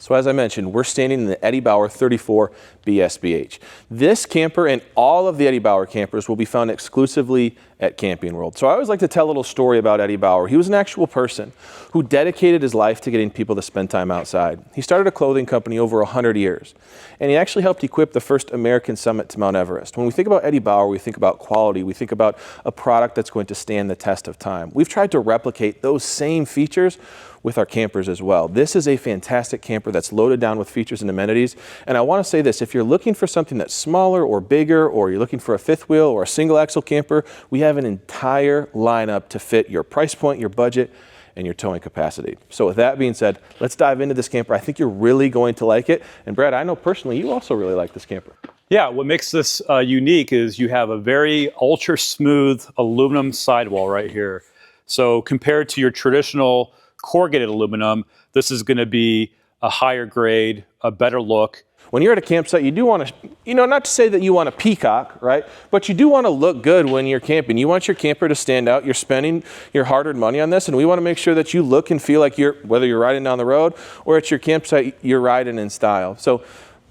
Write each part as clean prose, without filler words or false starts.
So as I mentioned, we're standing in the Eddie Bauer 34BSBH. This camper and all of the Eddie Bauer campers will be found exclusively at Camping World. So I always like to tell a little story about Eddie Bauer. He was an actual person who dedicated his life to getting people to spend time outside. He started a clothing company over 100 years, and he actually helped equip the first American summit to Mount Everest. When we think about Eddie Bauer, we think about quality. We think about a product that's going to stand the test of time. We've tried to replicate those same features with our campers as well. This is a fantastic camper that's loaded down with features and amenities. And I want to say this, if you're looking for something that's smaller or bigger, or you're looking for a fifth wheel or a single axle camper, we have an entire lineup to fit your price point, your budget, and your towing capacity. So with that being said, let's dive into this camper. I think you're really going to like it. And Brad, I know personally you also really like this camper. Yeah, what makes this unique is you have a very ultra smooth aluminum sidewall right here. So compared to your traditional corrugated aluminum, this is going to be a higher grade, a better look. When you're at a campsite, you do want to, not to say that you want to peacock, right? But you do want to look good when you're camping. You want your camper to stand out. You're spending your hard-earned money on this, and we want to make sure that you look and feel like whether you're riding down the road or at your campsite, you're riding in style. So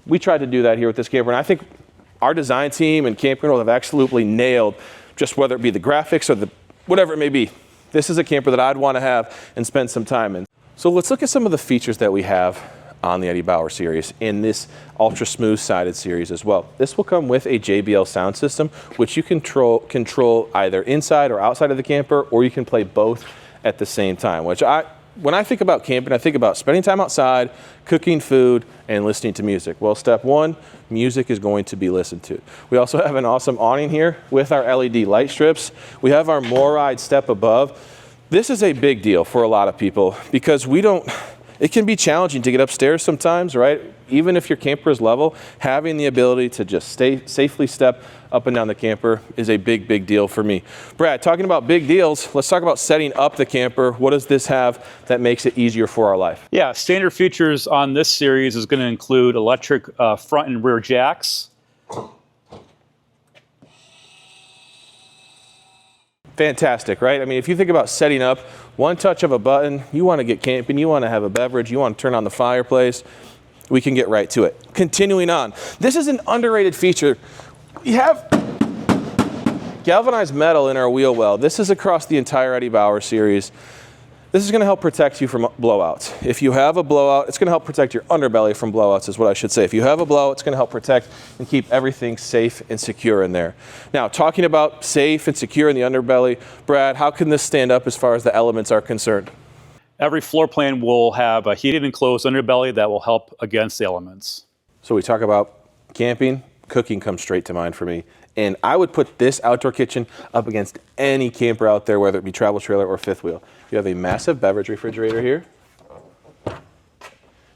we tried to do that here with this camper, and I think our design team and Camping World have absolutely nailed just whether it be the graphics or whatever it may be. This is a camper that I'd want to have and spend some time in. So let's look at some of the features that we have on the Eddie Bauer series in this ultra smooth sided series as well. This will come with a JBL sound system, which you control either inside or outside of the camper, or you can play both at the same time, which when I think about camping, I think about spending time outside, cooking food, and listening to music. Well, step one, music is going to be listened to. We also have an awesome awning here with our LED light strips. We have our MORryde Step Above. This is a big deal for a lot of people because it can be challenging to get upstairs sometimes, right? Even if your camper is level, having the ability to just safely step up and down the camper is a big, big deal for me. Brad, talking about big deals, let's talk about setting up the camper. What does this have that makes it easier for our life? Yeah, standard features on this series is going to include electric front and rear jacks. Fantastic, right? I mean, if you think about setting up, one touch of a button, you want to get camping, you want to have a beverage, you want to turn on the fireplace, we can get right to it. Continuing on, this is an underrated feature. We have galvanized metal in our wheel well. This is across the entire Eddie Bauer series. This is going to help protect you from blowouts. If you have a blowout, it's going to help protect your underbelly from blowouts is what I should say. If you have a blowout, it's going to help protect and keep everything safe and secure in there. Now, talking about safe and secure in the underbelly, Brad, how can this stand up as far as the elements are concerned? Every floor plan will have a heated and closed underbelly that will help against the elements. So we talk about camping, cooking comes straight to mind for me. And I would put this outdoor kitchen up against any camper out there, whether it be travel trailer or fifth wheel. You have a massive beverage refrigerator here,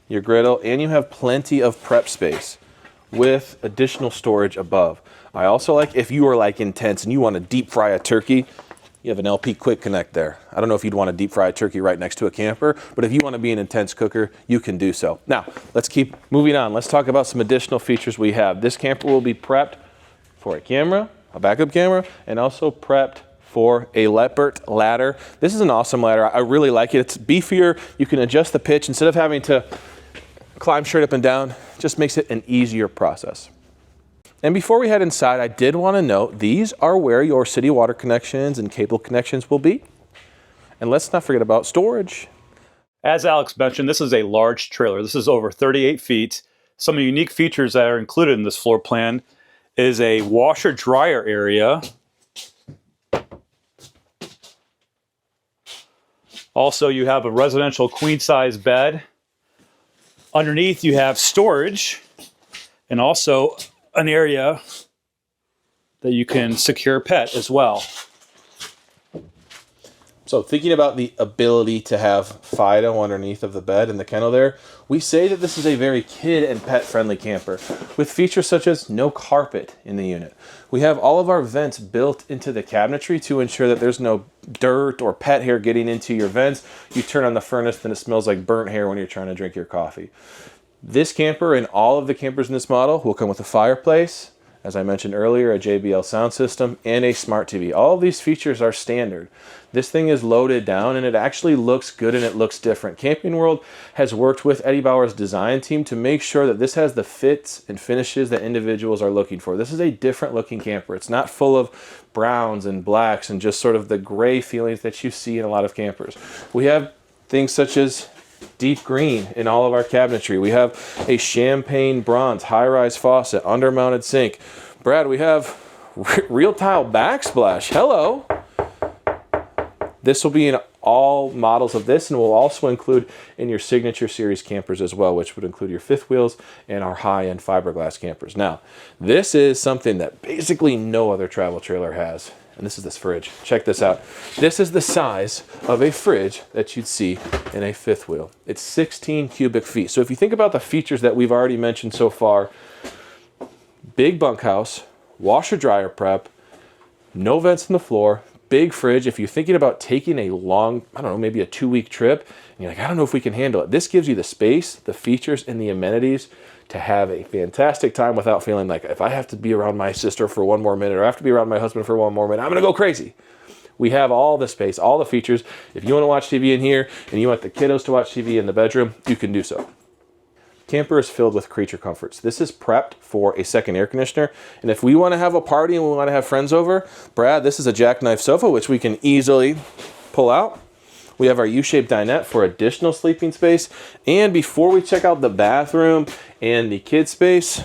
your griddle, and you have plenty of prep space with additional storage above. I also like, if you are like intense and you want to deep fry a turkey, you have an LP quick connect there. I don't know if you'd want to deep fry a turkey right next to a camper, but if you want to be an intense cooker, you can do so. Now, let's keep moving on. Let's talk about some additional features we have. This camper will be prepped for a camera, a backup camera, and also prepped for a Lippert ladder. This is an awesome ladder. I really like it. It's beefier. You can adjust the pitch instead of having to climb straight up and down. Just makes it an easier process. And before we head inside, I did want to note these are where your city water connections and cable connections will be. And let's not forget about storage. As Alex mentioned, this is a large trailer. This is over 38 feet. Some of the unique features that are included in this floor plan is a washer dryer area. Also, you have a residential queen size bed. Underneath you have storage and also an area that you can secure a pet as well. So thinking about the ability to have Fido underneath of the bed and the kennel there, we say that this is a very kid and pet friendly camper with features such as no carpet in the unit. We have all of our vents built into the cabinetry to ensure that there's no dirt or pet hair getting into your vents. You turn on the furnace and it smells like burnt hair when you're trying to drink your coffee. This camper and all of the campers in this model will come with a fireplace, as I mentioned earlier, a JBL sound system, and a smart TV. All of these features are standard. This thing is loaded down and it actually looks good and it looks different. Camping World has worked with Eddie Bauer's design team to make sure that this has the fits and finishes that individuals are looking for. This is a different looking camper. It's not full of browns and blacks and just sort of the gray feelings that you see in a lot of campers. We have things such as deep green in all of our cabinetry. We have a champagne bronze high-rise faucet, undermounted sink. Brad, we have real tile backsplash. Hello. This will be in all models of this, and will also include in your Signature Series campers as well, which would include your fifth wheels and our high-end fiberglass campers. Now, this is something that basically no other travel trailer has. And this is this fridge. Check this out. This is the size of a fridge that you'd see in a fifth wheel. It's 16 cubic feet. So if you think about the features that we've already mentioned so far, big bunkhouse, washer dryer prep, no vents in the floor, big fridge. If you're thinking about taking a long, I don't know, maybe a 2-week trip, and you're like, I don't know if we can handle it. This gives you the space, the features, and the amenities to have a fantastic time without feeling like, if I have to be around my sister for one more minute or I have to be around my husband for one more minute, I'm gonna go crazy. We have all the space, all the features. If you wanna watch TV in here and you want the kiddos to watch TV in the bedroom, you can do so. Camper is filled with creature comforts. This is prepped for a second air conditioner. And if we wanna have a party and we wanna have friends over, Brad, this is a jackknife sofa, which we can easily pull out. We have our U-shaped dinette for additional sleeping space. And before we check out the bathroom and the kid space,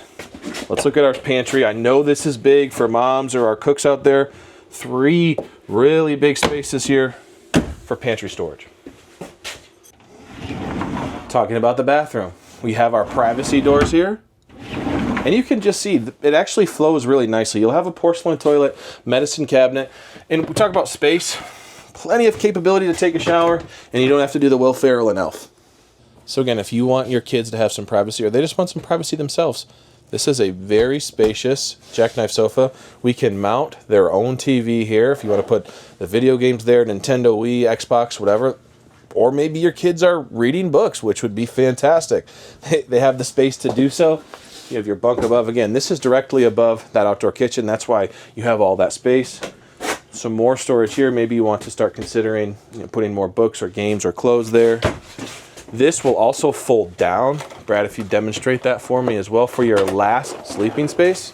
let's look at our pantry. I know this is big for moms or our cooks out there. 3 really big spaces here for pantry storage. Talking about the bathroom, we have our privacy doors here. And you can just see, it actually flows really nicely. You'll have a porcelain toilet, medicine cabinet, and we talk about space. Plenty of capability to take a shower, and you don't have to do the Will Ferrell and Elf. So again, if you want your kids to have some privacy or they just want some privacy themselves, this is a very spacious jackknife sofa. We can mount their own TV here if you want to put the video games there, Nintendo, Wii, Xbox, whatever. Or maybe your kids are reading books, which would be fantastic. They have the space to do so. You have your bunk above. Again, this is directly above that outdoor kitchen. That's why you have all that space. Some more storage here. Maybe you want to start considering putting more books or games or clothes there. This will also fold down. Brad, if you demonstrate that for me as well for your last sleeping space.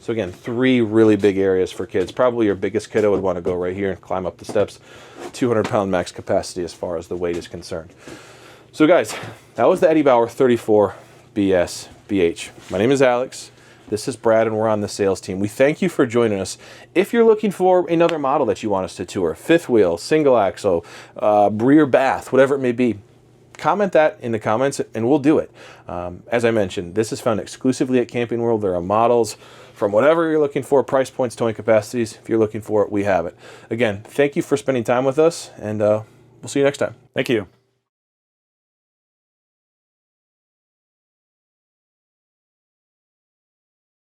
So again, 3 really big areas for kids. Probably your biggest kiddo would want to go right here and climb up the steps. 200-pound max capacity as far as the weight is concerned. So guys, that was the Eddie Bauer 34BSBH. My name is Alex. This is Brad, and we're on the sales team. We thank you for joining us. If you're looking for another model that you want us to tour, fifth wheel, single axle, rear bath, whatever it may be, comment that in the comments and we'll do it. As I mentioned, this is found exclusively at Camping World. There are models from whatever you're looking for, price points, towing capacities. If you're looking for it, we have it. Again, thank you for spending time with us, and we'll see you next time. Thank you.